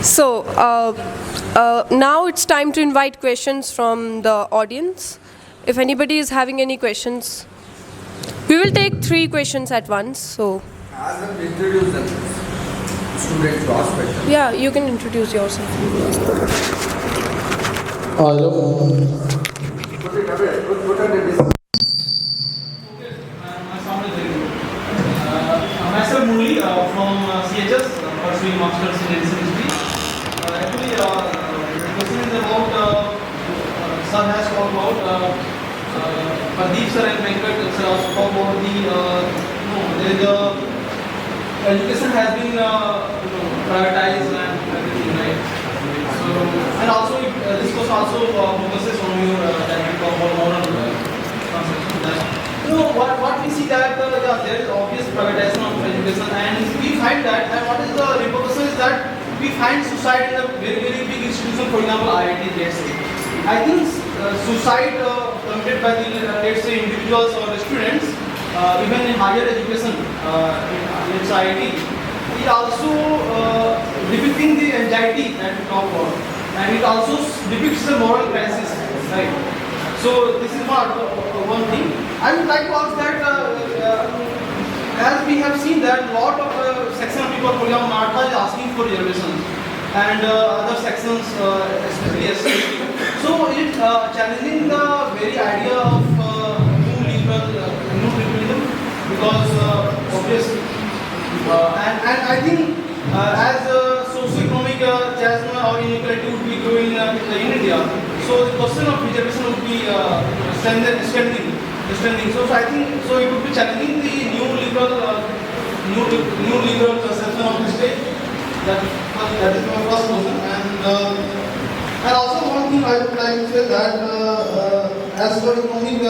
So, now it's time to invite questions from the audience. If anybody is having any questions, we will take 3 questions at once. So, Ask them to introduce themselves. Students to ask questions. yeah, you can introduce yourself. Hello. Put it away. Put it in this. Myself Murli from CHS, pursuing Masters in Medicine History. Actually, the question is about, Sir has talked about, Pradeep sir and Venkat sir also talked about the education has been privatized and everything, right? So, and also this was also focuses on your that we talk about moral concepts. What we see that there is obvious privatization of education, and we find that, and what is the repercussion is that we find suicide in a very, very big institution, for example, IIT, let's say. I think suicide committed by the, let's say, individuals or the students, even in higher education, let's say IIT, it also depicting the anxiety that we talk about, and it also depicts the moral crisis, right? So this is one thing. I would like to ask that, as we have seen that lot of section of people, for example, Maratha is asking for reservations, and other sections, especially SC. So it challenging the very idea of new liberalism, because obviously, and I think as socio-economic chasm or inequality would be growing in India, so the question of reservation would be strengthening. So I think it would be challenging the new liberal conception of the state. That is my first question. And also one thing I would like to say that as for economic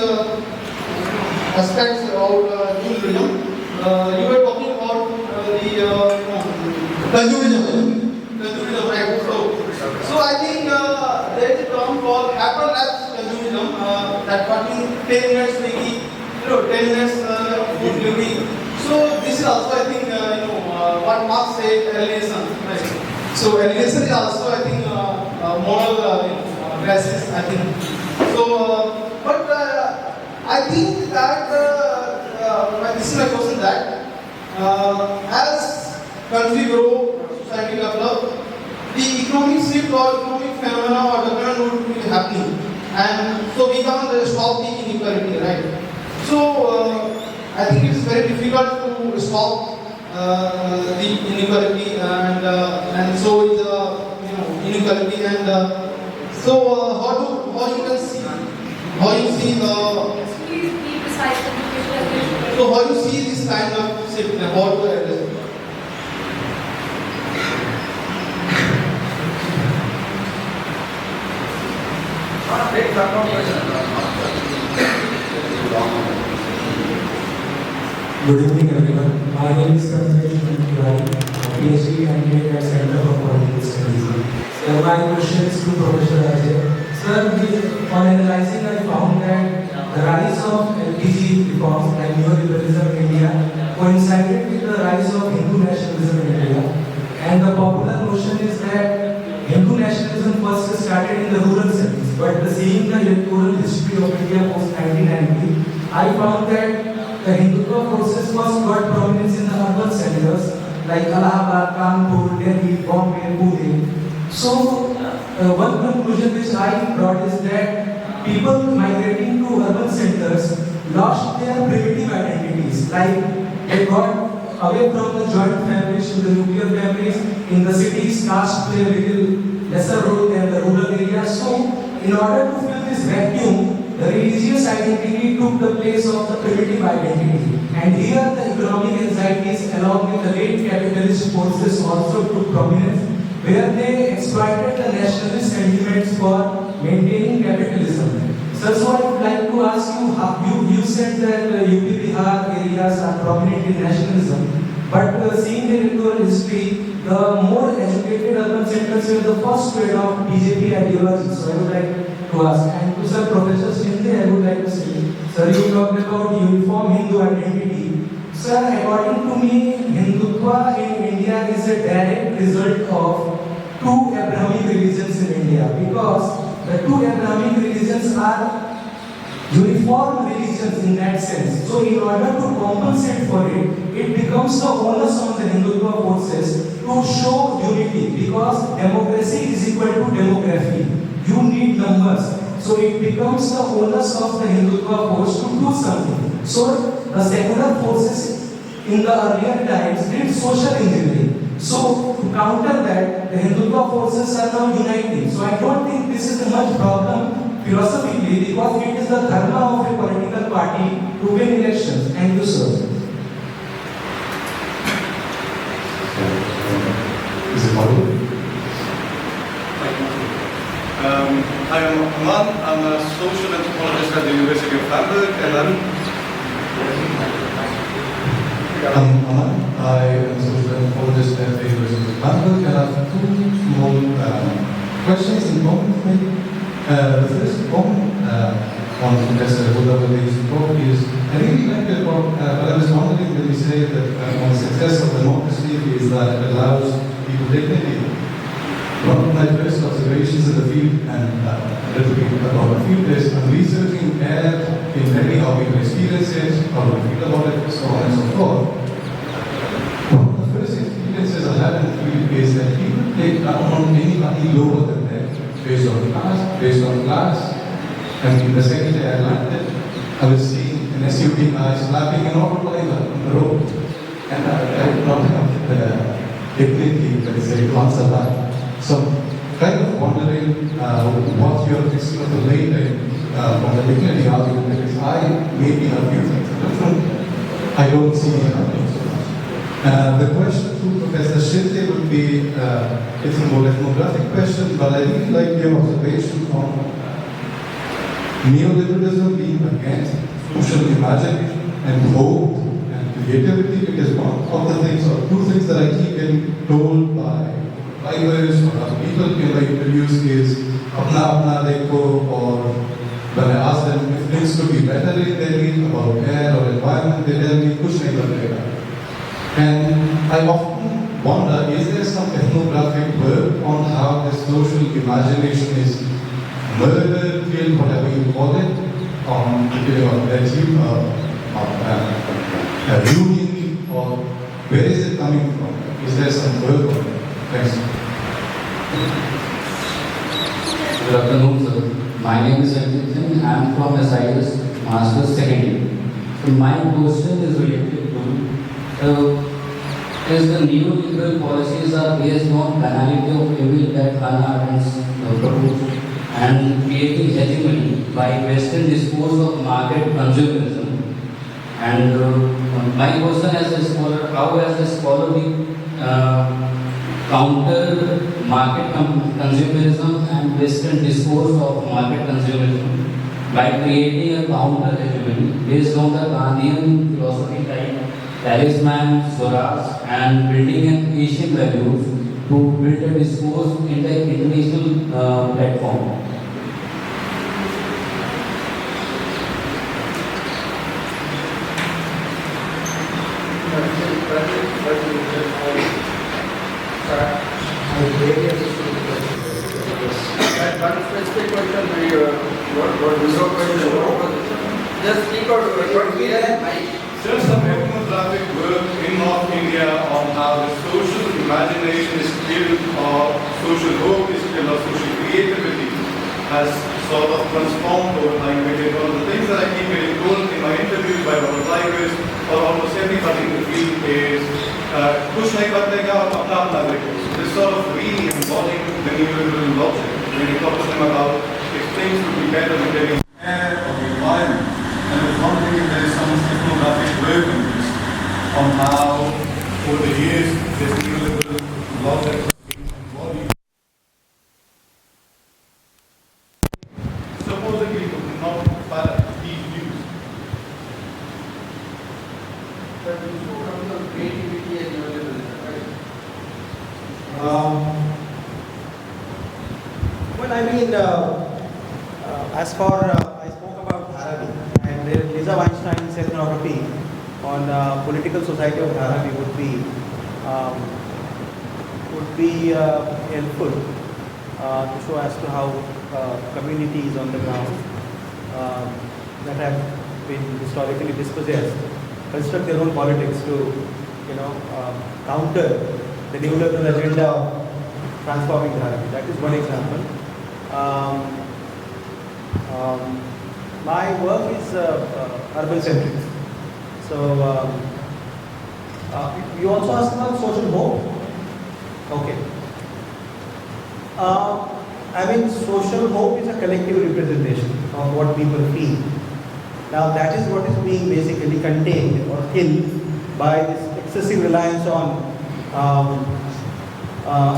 aspects about new liberalism, you were talking about the consumerism, right? So I think there is a term called hyperlapse consumerism, that what means 10 minutes Swiggy, 10 minutes food delivery. So this is also, I think, what Marx said, alienation. Right? So alienation is also, I think, moral crisis, I think. So, but I think that this is my question that as country grow, society develop, the economic shift or economic phenomena or development would be happening, and so we can't stop the inequality, right? So I think it is very difficult to stop the inequality, and so is inequality, and so how you can see how you see so how you see this kind of shift, how to address it? Good evening, everyone. My name is Kiran, PhD candidate at Center for Political Studies. So my question is to Professor Ajay. Sir, on analyzing, I found that the rise of LPG reforms and neoliberalism in India coincided with the rise of Hindu nationalism in India. And the popular notion is that Hindu nationalism first started in the rural settings, but seeing the electoral history of India post 1990, I found that the Hindutva process was got prominence in the urban centers like Allahabad, Kanpur, Delhi, Bombay, Pune. So, one conclusion which I brought is that people migrating to urban centers lost their primitive identities, like they got away from the joint families to the nuclear families. In the cities, caste play a little lesser role than the rural areas. So, in order to fill this vacuum, the religious identity took the place of the primitive identity. And here the economic anxieties along with the late capitalist forces also took prominence, where they exploited the nationalist sentiments for maintaining capitalism. So I would like to ask you, you said that UP Bihar areas are prominent in nationalism, but seeing the electoral history, the more educated urban centers were the first to adopt BJP ideology. So I would like to ask, and to Sir Professor Shinde, I would like to say, sir, you talked about uniform Hindu identity. Sir, according to me, Hindutva in India is a direct result of two religions in India, because the two Abrahamic religions are uniform religions in that sense. So in order to compensate for it, it becomes the onus on the Hindutva forces to show unity, because democracy is equal to demography. You need numbers. So it becomes the onus of the Hindutva force to do something. So the secular forces in the earlier times did social engineering. So to counter that, the Hindutva forces are now uniting. So I don't think this is a much problem philosophically, because it is the dharma of a political party to win elections. Thank you, sir. Is it audible? Hi, I'm Kumar. I'm a social anthropologist at the University of Hamburg, and I'm Kumar. I am a social anthropologist at the University of Hamburg, and I have two small questions in common, maybe. The first one on Professor Gudavarthy's talk is, I really like your talk, but I was wondering when you say that on the success of democracy is that it allows people dignity. One of my first observations in the field, and a little bit about the field, is I'm researching air in Delhi, how people experience it, how they feel about it, so on and so forth. One of the first experiences I had in the field is that people take down on anybody lower than them, based on class, and in the second day I landed, I was seeing an SUV guy slapping an auto driver on the road, and I did not have the dignity, let's say, to answer that. So, kind of wondering what your fixing of the late from the dignity argument, because I maybe have few things different. I don't see it happening so much. The question to Professor Shinde would be, it's a more ethnographic question, but I really like your observation on neoliberalism being against social imagination and hope and creativity, because one of the things, or two things that I keep getting told by drivers or other people in the interviews is apna dekho, or when I ask them if things could be better in Delhi about air or environment, they tell me kuch nahi badlega. And I often wonder, is there some ethnographic work on how this social imagination is murdered, killed, whatever you call it, union, or where is it coming from? Is there some work on it? Thanks. Good afternoon, sir. My name is Ajay. I am from SIS Master's Second Year. So my question is related to is the neoliberal policies are based on banality of evil that Hannah Arendt's proposed, and creating hegemony by Western discourse of market consumerism. And my question as a scholar, how as a scholar we counter market consumerism and Western discourse of market consumerism by creating a counter hegemony based on the Gandhian philosophy like talisman, Swaraj, and building an Asian values to build a discourse in the international platform. One specific question, what is your question? Just speak out what we are. Just some ethnographic work in North India on how the social imagination is killed, or social hope is killed, or social creativity has sort of transformed over time. Because one of the things that I keep getting told in my interviews by our drivers or almost everybody in the field is kuch nahi badlega aur apna apna dekho. This sort of really embodying the neoliberal logic when you talk to them about if things would be better with the air or the environment. And I was wondering if there is some ethnographic work on this, on how over the years this neoliberal logic has been embodied. Supposedly to not follow these views. But you spoke about creativity and neoliberalism, right? Well, I mean, as for I spoke about Dharavi, and there is Lisa Weinstein's ethnography on political society of Dharavi would be helpful. to show as to how communities on the ground that have been historically dispossessed construct their own politics to, counter the neoliberal agenda of transforming Bharat. That is one example. My work is urban centric. So you also asked about social hope. Okay. Social hope is a collective representation of what people feel. Now that is what is being basically contained or killed by this excessive reliance on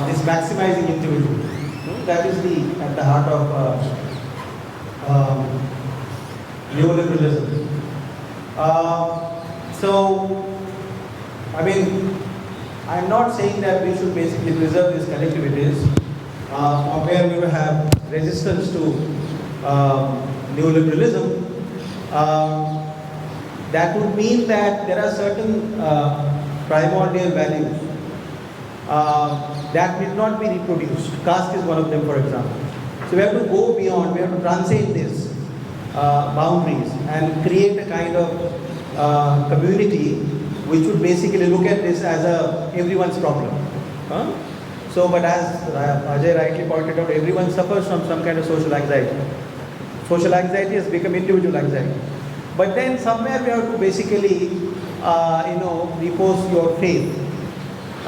this maximizing individual. That is at the heart of neoliberalism. I'm not saying that we should basically preserve these collectivities where we will have resistance to neoliberalism. That would mean that there are certain primordial values that will not be reproduced. Caste is one of them, for example. So we have to go beyond, we have to transcend these boundaries and create a kind of community which would basically look at this as everyone's problem. But as Ajay rightly pointed out, everyone suffers from some kind of social anxiety. Social anxiety has become individual anxiety. But then somewhere we have to basically, repose your faith.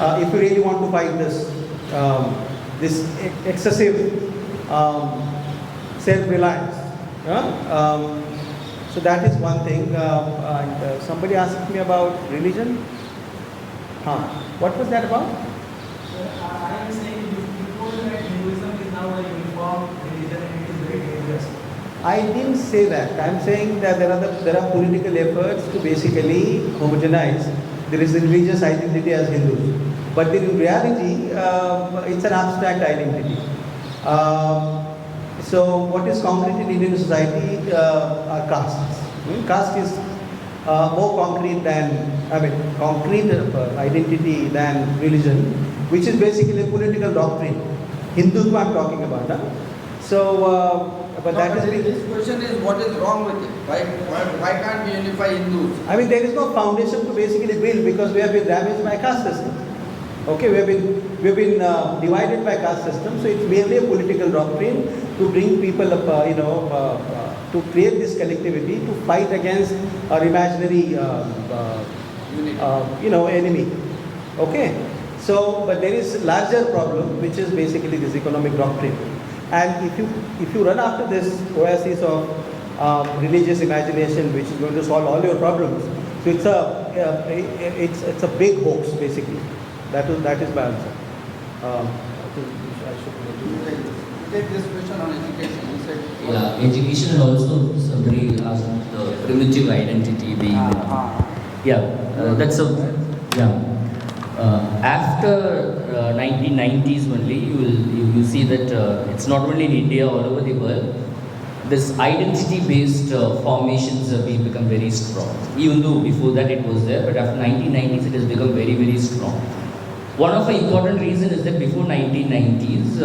If you really want to fight this excessive self-reliance. So that is one thing. And somebody asked me about religion. What was that about? I am saying before that Hinduism is now a uniform religion and it is very dangerous. I didn't say that. I'm saying that there are political efforts to basically homogenize the religious identity as Hindus. But in reality, it's an abstract identity. So what is concrete in Indian society are castes. Caste is more concrete identity than religion, which is basically a political doctrine. Hindutva I'm talking about. But this question is what is wrong with it? Why can't we unify Hindus? There is no foundation to basically build because we have been damaged by caste system. Okay, we have been divided by caste system, so it's merely a political doctrine to bring people up, to create this collectivity to fight against our imaginary, enemy. Okay, but there is larger problem which is basically this economic doctrine, and if you run after this oasis of religious imagination which is going to solve all your problems, so it's a big hoax basically. That is my answer. I think I should Take this question on education. You said Education also somebody asked the primitive identity being. After 1990s only, you see that it's not only in India, all over the world. This identity-based formations have become very strong. Even though before that it was there, but after 1990s it has become very, very strong. One of the important reasons is that before 1990s,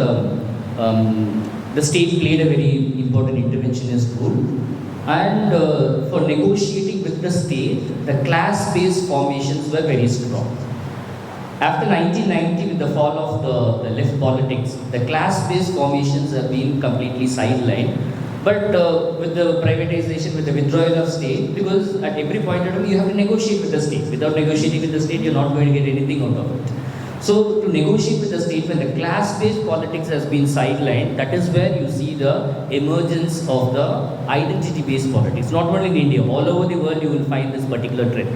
the state played a very important interventionist role, and for negotiating with the state, the class-based formations were very strong. After 1990, with the fall of the left politics, the class-based formations have been completely sidelined. But with the privatization, with the withdrawal of state, because at every point in time you have to negotiate with the state. Without negotiating with the state, you're not going to get anything out of it. So to negotiate with the state when the class-based politics has been sidelined, that is where you see the emergence of the identity-based politics. Not only in India, all over the world you will find this particular trend.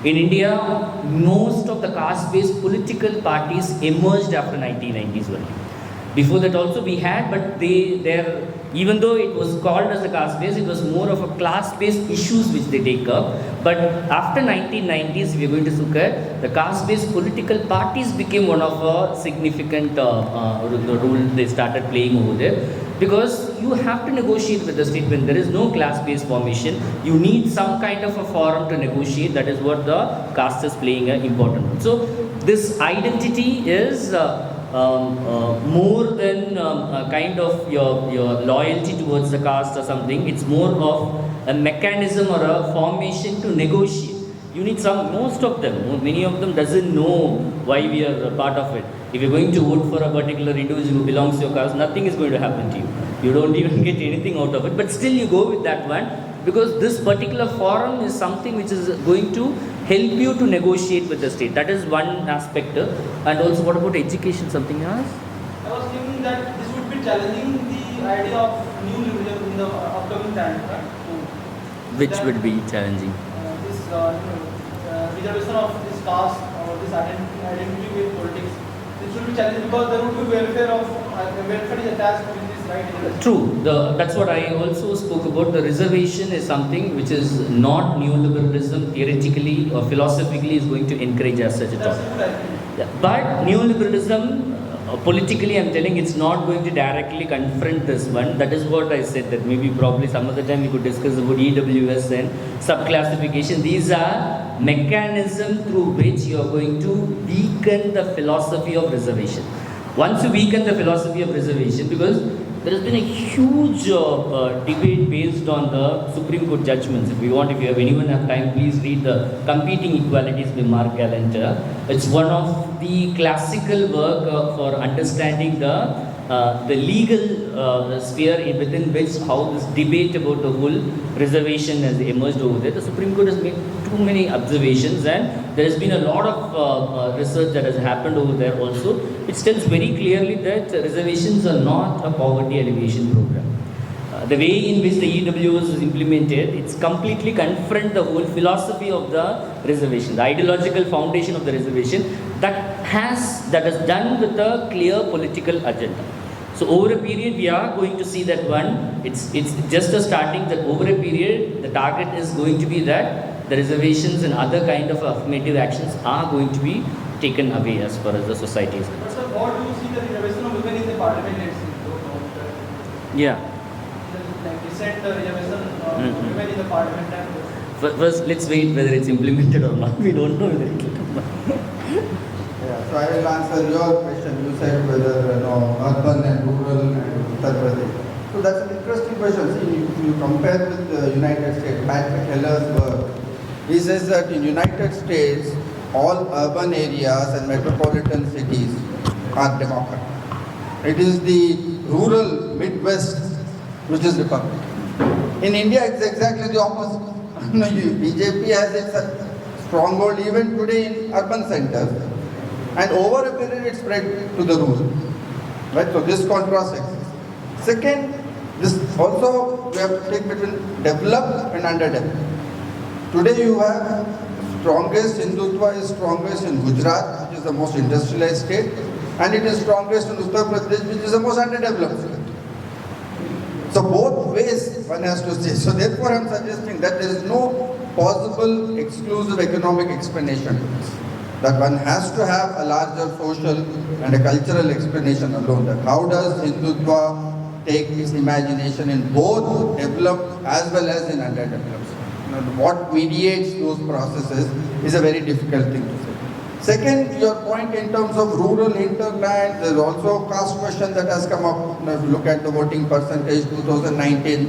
In India, most of the caste-based political parties emerged after 1990s only. Before that also we had, but even though it was called as a caste-based, it was more of a class-based issues which they take up. But after 1990s, we are going to look at the caste-based political parties became one of a significant role they started playing over there. Because you have to negotiate with the state when there is no class-based formation. You need some kind of a forum to negotiate. That is what the caste is playing an important role. So this identity is more than kind of your loyalty towards the caste or something. It's more of a mechanism or a formation to negotiate. You need most of them, many of them doesn't know why we are a part of it. If you're going to vote for a particular individual who belongs to your caste, nothing is going to happen to you. You don't even get anything out of it, but still you go with that one because this particular forum is something which is going to help you to negotiate with the state. That is one aspect. And also, what about education? Something else? I was thinking that this would be challenging the idea of new liberalism in the upcoming time, right? So Which would be challenging? This reservation of this caste or this identity-based politics. This should be challenging because there would be welfare is attached with this right. True. That's what I also spoke about. The reservation is something which is not neoliberalism theoretically or philosophically is going to encourage as such a That's thought. a good idea. Yeah. But neoliberalism, politically, I'm telling it's not going to directly confront this one. That is what I said, that maybe probably some other time we could discuss about EWS and subclassification. These are mechanisms through which you are going to weaken the philosophy of reservation. Once you weaken the philosophy of reservation, because there has been a huge debate based on the Supreme Court judgments. If you anyone have time, please read the Competing Equalities by Mark Gallanter. It's one of the classical work for understanding the legal sphere within which how this debate about the whole reservation has emerged over there. The Supreme Court has made too many observations, and there has been a lot of research that has happened over there also. It tells very clearly that reservations are not a poverty alleviation program. The way in which the EWS is implemented, it's completely confront the whole philosophy of the reservation, the ideological foundation of the reservation that is done with a clear political agenda. So over a period, we are going to see that one. It's just a starting. That over a period, the target is going to be that the reservations and other kind of affirmative actions are going to be taken away as far as the society is concerned. But sir, what do you see the reservation of women in the parliament? Yeah. Like recent reservation of women in the parliament. First, let's wait whether it's implemented or not. We don't know whether it will come. Yeah, so I will answer your question. You said whether urban and rural and Uttar Pradesh. So that's an interesting question. See, if you compare with the United States, Patrick Heller's work, he says that in United States, all urban areas and metropolitan cities are Democrat. It is the rural Midwest which is Republican. In India, it's exactly the opposite. BJP has its stronghold even today in urban centers. And over a period, it spread to the rural. Right? So this contrast exists. Second, this also we have to take between developed and underdeveloped. Today you have strongest Hindutva is strongest in Gujarat, which is the most industrialized state, and it is strongest in Uttar Pradesh, which is the most underdeveloped state. So both ways one has to say. So therefore I am suggesting that there is no possible exclusive economic explanation to this. That one has to have a larger social and a cultural explanation alone. That how does Hindutva take its imagination in both developed as well as in underdeveloped? What mediates those processes is a very difficult thing to say. Second, your point in terms of rural hinterland, there is also a caste question that has come up. If you look at the voting percentage, 2019,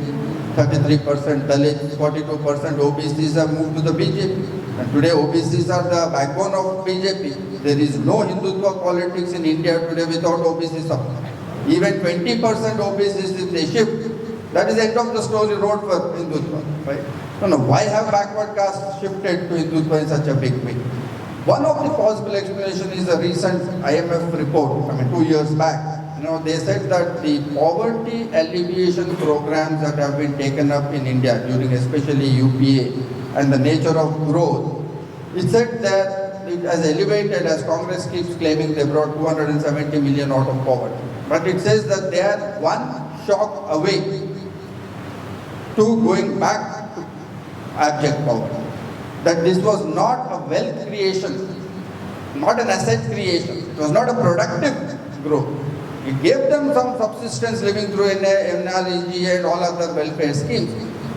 33% Dalits, 42% OBCs have moved to the BJP. And today OBCs are the backbone of BJP. There is no Hindutva politics in India today without OBC support. Even 20% OBCs, if they shift, that is the end of the story road for Hindutva. Right? No, why have backward caste shifted to Hindutva in such a big way? One of the possible explanations is a recent IMF report, 2 years back. They said that the poverty alleviation programs that have been taken up in India during especially UPA and the nature of growth, it said that it has elevated, as Congress keeps claiming, they brought 270 million out of poverty. But it says that they are one shock away to going back to abject poverty. That this was not a wealth creation, not an asset creation. It was not a productive growth. It gave them some subsistence living through NREG and all other welfare schemes.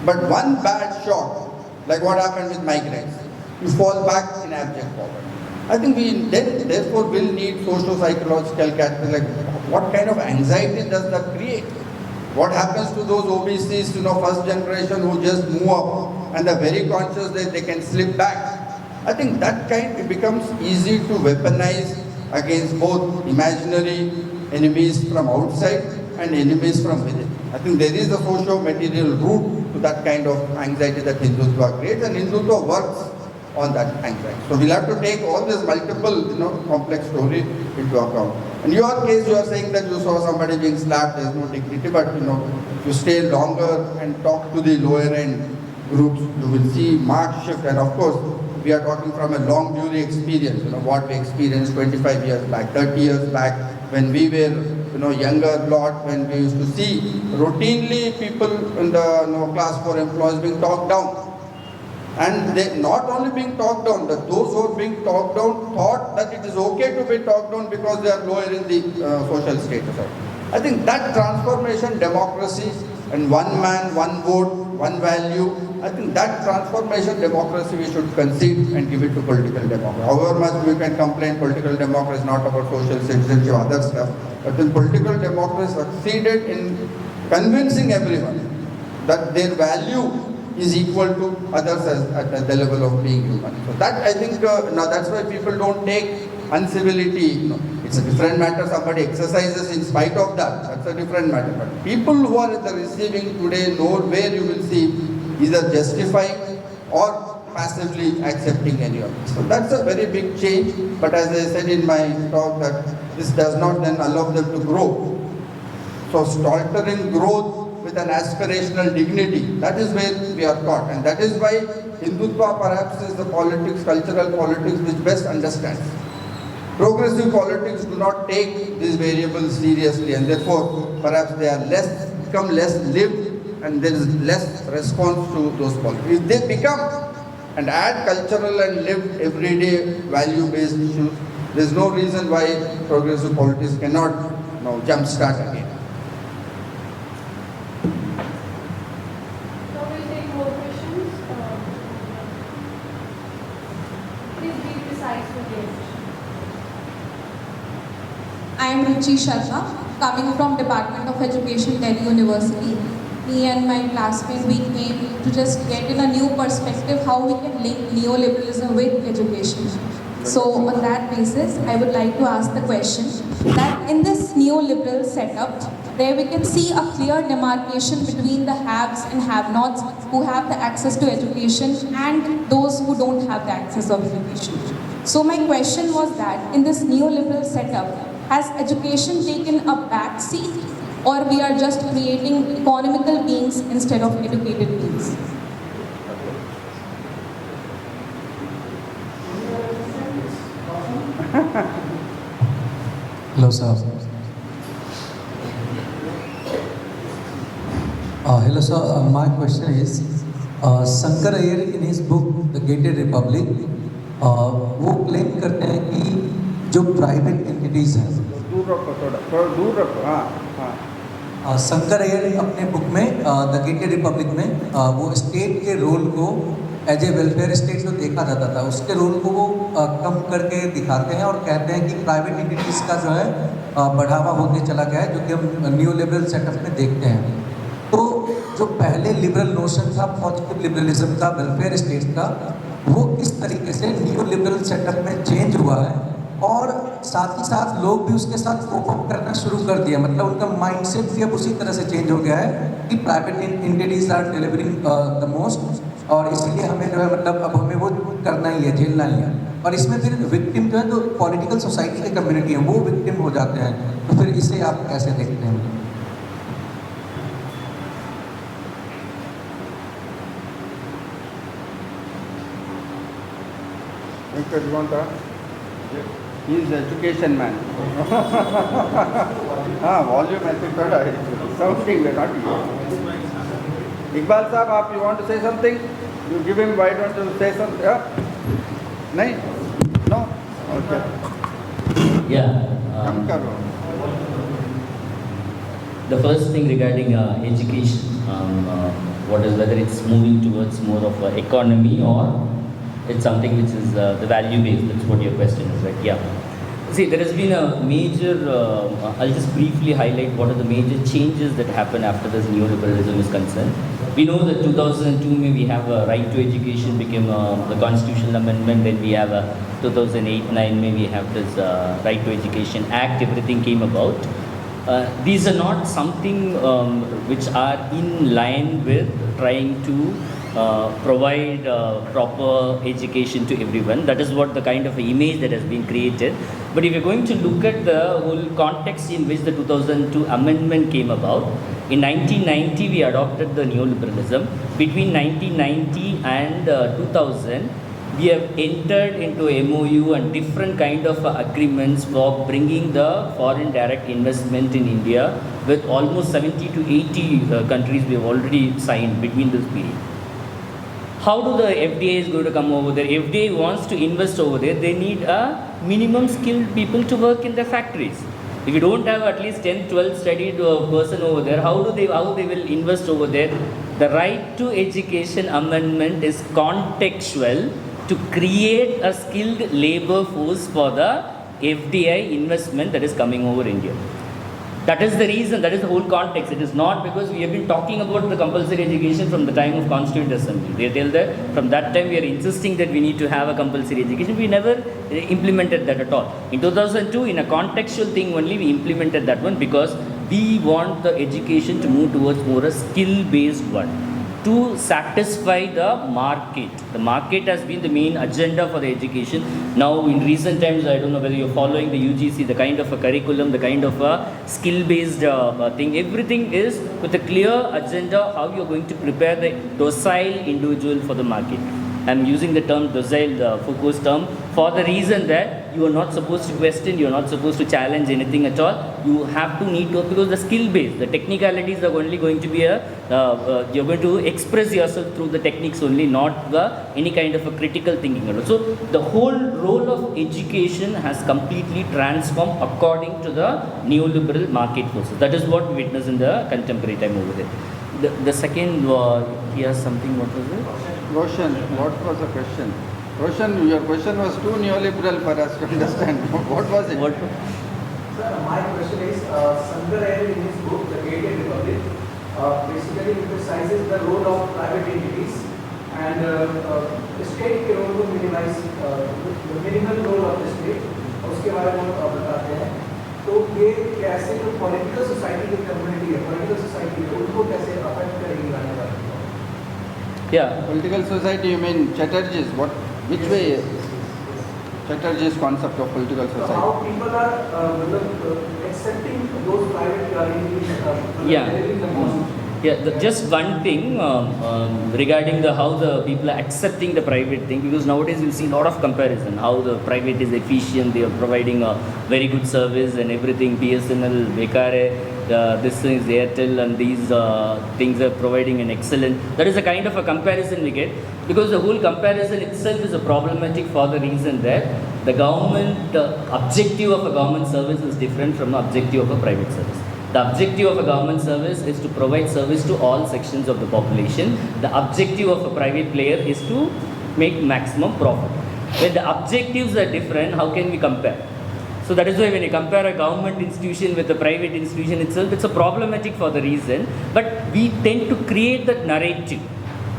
But one bad shock, like what happened with migrants, you fall back in abject poverty. I think we then therefore will need socio-psychological capital. Like what kind of anxiety does that create? What happens to those OBCs, first generation who just move up and they're very conscious that they can slip back? I think that it becomes easy to weaponize against both imaginary enemies from outside and enemies from within. I think there is a socio-material root to that kind of anxiety that Hindutva creates, and Hindutva works on that anxiety. So we'll have to take all this multiple, complex story into account. In your case, you are saying that you saw somebody being slapped, there's no dignity, but you stay longer and talk to the lower end groups, you will see marked shift. And of course, we are talking from a long duty experience, what we experienced 25 years back, 30 years back, when we were, younger lot, when we used to see routinely people in the class 4 employees being talked down. And they not only being talked down, that those who are being talked down thought that it is okay to be talked down because they are lower in the social status. I think that transformation, democracy, and one man, one vote, one value, I think that transformation democracy we should concede and give it to political democracy. However much we can complain political democracy is not about social citizenship, other stuff, but then political democracy succeeded in convincing everyone that their value is equal to others at the level of being human. So that I think, now that's why people don't take uncivility. It's a different matter, somebody exercises in spite of that, that's a different matter. But people who are at the receiving today, nowhere you will see either justifying or passively accepting any of it. So that's a very big change, but as I said in my talk, that this does not then allow them to grow. So stoltering growth with an aspirational dignity, that is where we are taught, and that is why Hindutva perhaps is the politics, cultural politics which best understands. Progressive politics do not take these variables seriously, and therefore perhaps they are become less lived, and there is less response to those politics. If they become and add cultural and lived everyday value-based issues, there is no reason why progressive politics cannot jump-start again. I am Sharma, coming from Department of Education, Delhi University. Me and my classmates, we came to just get in a new perspective how we can link neoliberalism with education. So on that basis, I would like to ask the question that in this neoliberal setup, there we can see a clear demarcation between the haves and have-nots who have the access to education and those who don't have the access of education. So my question was that in this neoliberal setup, has education taken a back seat, or we are just creating economical beings instead of educated beings? Hello, sir. Hello, sir. My question is, Shankar Iyer in his book The Gated Republic, वो claim करते हैं कि जो private entities हैं, दूर रखो, हाँ। शंकर अय्यर अपने बुक में द गेटेड रिपब्लिक में वो स्टेट के रोल को एज ए वेलफेयर स्टेट जो देखा जाता था उसके रोल को वो कम करके दिखाते हैं और कहते हैं कि प्राइवेट एंटिटीज़ का जो है बढ़ावा होते चला गया है, जो कि हम न्यू लिबरल सेटअप में देखते हैं। तो जो पहले लिबरल नोशन था पॉजिटिव लिबरलिज्म का, वेलफेयर स्टेट का, वो किस तरीके से न्यू लिबरल सेटअप में चेंज हुआ है, और साथ ही साथ लोग भी उसके साथ कोप अप करना शुरू कर दिया, मतलब उनका माइंडसेट भी अब उसी तरह से चेंज हो गया है कि private entities are delivering the most, और इसलिए हमें जो है मतलब अब हमें वो करना ही है, झेलना ही है। और इसमें फिर विक्टिम जो है तो पॉलिटिकल सोसाइटी की कम्युनिटी है वो विक्टिम हो जाते हैं। तो फिर इसे आप कैसे देखते हैं? He is education man. Volume I think sounding we're not here. Iqbal Sahab, you want to say something? You give him, why don't you say something? No? No? Okay. Yeah. The first thing regarding education, whether it's moving towards more of an economy or it's something which is the value based. That's what your question is, right? Yeah. See, there has been a major, I'll just briefly highlight what are the major changes that happened after this neoliberalism is concerned. We know that 2002 we have a right to education became the constitutional amendment, then we have a 2008-9 we have this right to education act, everything came about. These are not something which are in line with trying to provide proper education to everyone. That is what the kind of image that has been created. But if you're going to look at the whole context in which the 2002 amendment came about, in 1990 we adopted the neoliberalism. Between 1990 and 2000, we have entered into MOU and different kind of agreements for bringing the foreign direct investment in India with almost 70 to 80 countries we have already signed between this period. How do the FDIs going to come over there? FDI wants to invest over there, they need a minimum skilled people to work in the factories. If you don't have at least 10, 12 studied person over there, how they will invest over there? The right to education amendment is contextual to create a skilled labor force for the FDI investment that is coming over India. That is the reason, that is the whole context. It is not because we have been talking about the compulsory education from the time of Constituent Assembly. They tell that from that time we are insisting that we need to have a compulsory education. We never implemented that at all. In 2002, in a contextual thing only, we implemented that one because we want the education to move towards more a skill-based one, to satisfy the market. The market has been the main agenda for the education. Now in recent times, I don't know whether you're following the UGC, the kind of a curriculum, the kind of a skill-based thing, everything is with a clear agenda how you're going to prepare the docile individual for the market. I'm using the term docile, the Foucault's term, for the reason that you are not supposed to question, you are not supposed to challenge anything at all. You have to need to, because the skill base, the technicalities are only going to be you're going to express yourself through the techniques only, not any kind of a critical thinking at all. So the whole role of education has completely transformed according to the neoliberal market forces. That is what we witness in the contemporary time over there. The second, he has something, what was it? Roshan, what was the question? Roshan, your question was too neoliberal for us to understand. What was it? Sir, my question is, Sundar in his book, The Creative Republic, basically emphasizes the role of private entities and the state के role को minimize, the minimal role of the state, उसके बारे में बताते हैं. तो ये कैसे जो political society की community है, political society है, उनको कैसे affect करेगी आने वाले? Yeah. Political society, you mean Chatterjee's? Which way? Chatterjee's concept of political society. So how people are accepting those private entities? Just one thing regarding how the people are accepting the private thing, because nowadays you see a lot of comparison, how the private is efficient, they are providing a very good service and everything, BSNL, Bekare, this is Airtel and these things are providing an excellent, that is a kind of a comparison we get, because the whole comparison itself is a problematic for the reason that the government, objective of a government service is different from the objective of a private service. The objective of a government service is to provide service to all sections of the population. The objective of a private player is to make maximum profit. When the objectives are different, how can we compare? So that is why when you compare a government institution with a private institution itself, it's a problematic for the reason. But we tend to create that narrative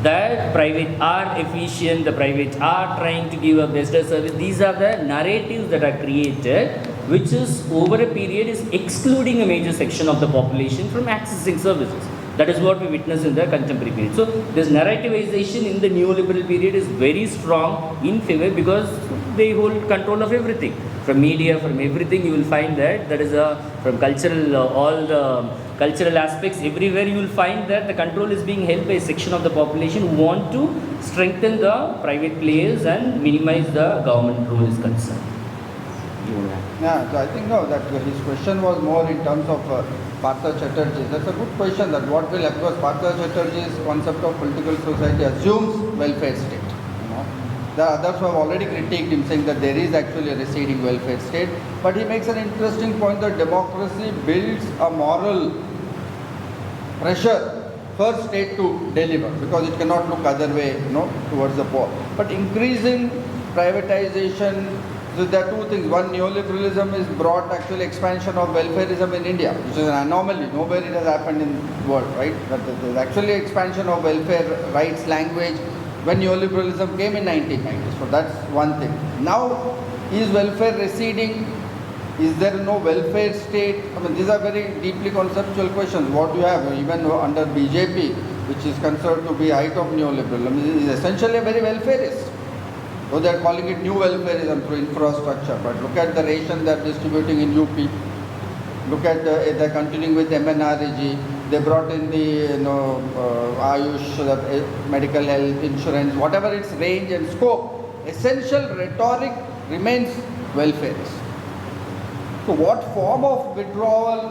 that private are efficient, the private are trying to give a better service. These are the narratives that are created, which is over a period is excluding a major section of the population from accessing services. That is what we witness in the contemporary period. So this narrativization in the neoliberal period is very strong in favor because they hold control of everything. From media, from everything, you will find that is from cultural, all the cultural aspects, everywhere you will find that the control is being held by a section of the population who want to strengthen the private players and minimize the government role is concerned. Yeah, so I think that his question was more in terms of Partha Chatterjee. That's a good question, that what will, because Partha Chatterjee's concept of political society assumes welfare state. The others have already critiqued him, saying that there is actually a receding welfare state. But he makes an interesting point that democracy builds a moral pressure first state to deliver, because it cannot look other way, towards the poor. But increasing privatization, so there are two things. One, neoliberalism is brought actually expansion of welfareism in India, which is an anomaly. Nowhere it has happened in the world, right? But there's actually expansion of welfare rights language when neoliberalism came in 1990s. So that's one thing. Now, is welfare receding? Is there no welfare state? I mean, these are very deeply conceptual questions. What you have, even under BJP, which is considered to be height of neoliberalism, is essentially a very welfareist. So they are calling it new welfareism through infrastructure. But look at the ration they are distributing in UP. Look at they're continuing with MNREG. They brought in the Ayush, medical health insurance, whatever its range and scope. Essential rhetoric remains welfareist. So what form of withdrawal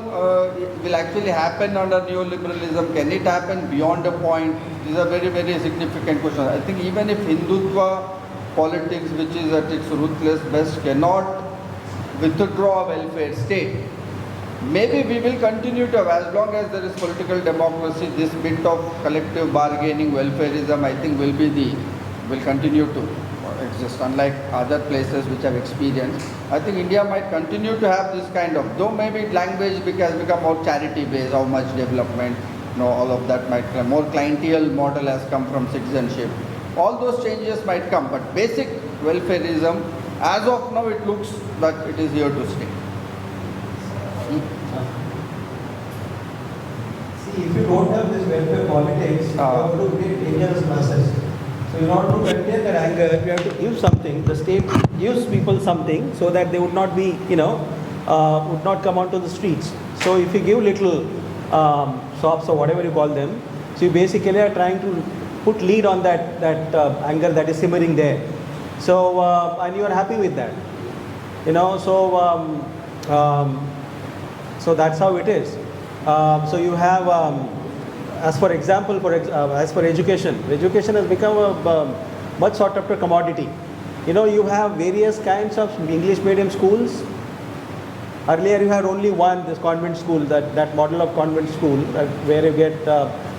will actually happen under neoliberalism? Can it happen beyond a point? These are very, very significant questions. I think even if Hindutva politics, which is at its ruthless best, cannot withdraw a welfare state, maybe we will continue to have, as long as there is political democracy, this bit of collective bargaining, welfareism, I think will continue to exist, unlike other places which have experienced. I think India might continue to have this kind of, though maybe language has become more charity based, how much development, all of that might come, more clienteal model has come from citizenship. All those changes might come, but basic welfareism, as of now, it looks that it is here to stay. See, if you don't have this welfare politics, you have to create dangerous masses. So in order to contain that anger, you have to give something. The state gives people something so that they would not be, would not come onto the streets. So if you give little sops or whatever you call them, so you basically are trying to put lead on that anger that is simmering there. So and you are happy with that, so that's how it is. So you have, as for example, as for education has become a much sought after commodity. You have various kinds of English medium schools. Earlier you had only one, this convent school, that model of convent school where you get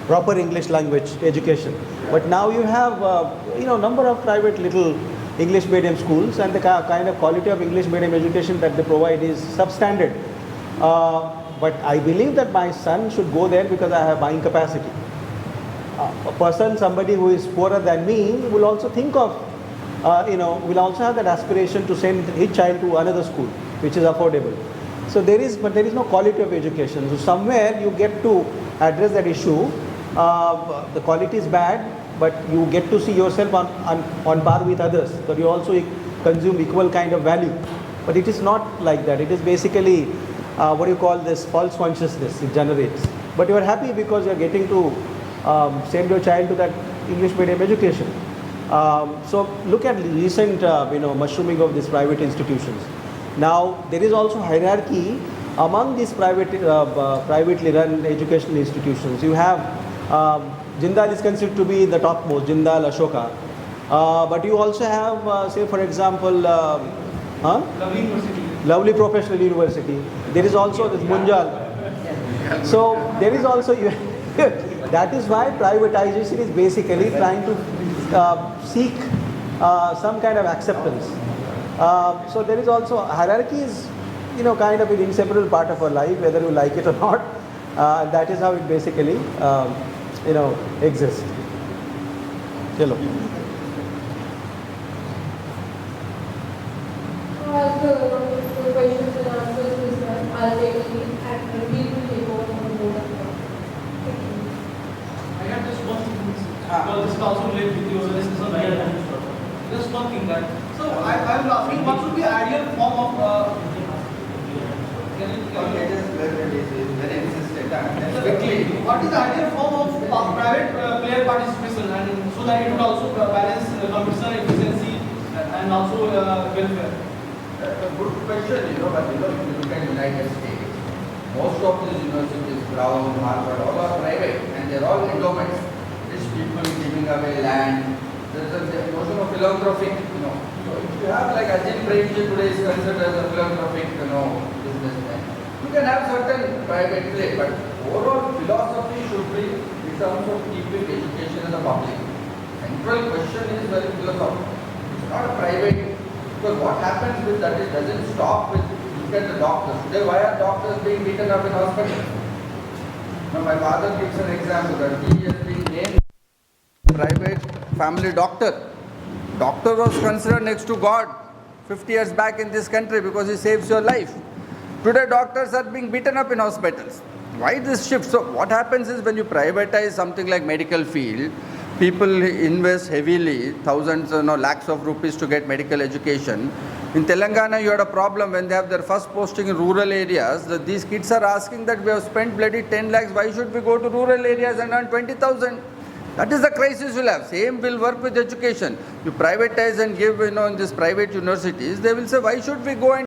proper English language education. But now you have number of private little English medium schools, and the kind of quality of English medium education that they provide is substandard. But I believe that my son should go there because I have buying capacity. Somebody who is poorer than me will also think of, will also have that aspiration to send his child to another school which is affordable. So there is no quality of education. So somewhere you get to address that issue. The quality is bad, but you get to see yourself on par with others. So you also consume equal kind of value. But it is not like that. It is basically what do you call this, false consciousness it generates. But you are happy because you are getting to send your child to that English medium education. So look at the recent mushrooming of these private institutions. Now there is also hierarchy among these privately run educational institutions. You have Jindal is considered to be the topmost, Jindal, Ashoka. But you also have, say for example, Lovely Professional University. There is also this Munjal. So there is also, that is why privatization is basically trying to seek some kind of acceptance. So there is also, hierarchy is, kind of an inseparable part of our life, whether you like it or not. That is how it basically, exists. Hello. The questions and answers this time, I'll take it and Ranbir will take over from the board. I have just one thing, because this is also related with your discussion earlier. Just one thing that. So I was asking, what should be the ideal form of? What is the ideal form of private player participation, and so that it would also balance competition efficiency and also welfare? A good question, but if you look at United States, most of these universities, Brown, Harvard, all are private, and they're all endowments. Rich people giving away land. There's a notion of philanthropic, So if you have like Ajay today is considered as a philanthropic, businessman. Look can have certain private play, but overall philosophy should be in terms of keeping education in the public. Central question is very philosophical. It's not a private, because what happens with that, it doesn't stop with, look at the doctors. Today, why are doctors being beaten up in hospitals? Now, my father gives an example that he has been named private family doctor. Doctor was considered next to God 50 years back in this country because he saves your life. Today doctors are being beaten up in hospitals. Why this shift? So what happens is when you privatize something like medical field, people invest heavily, thousands, lakhs of rupees to get medical education. In Telangana, you had a problem when they have their first posting in rural areas. That these kids are asking that we have spent bloody 10 lakhs, why should we go to rural areas and earn 20,000? That is the crisis you'll have. Same will work with education. You privatize and give, in these private universities, they will say, why should we go and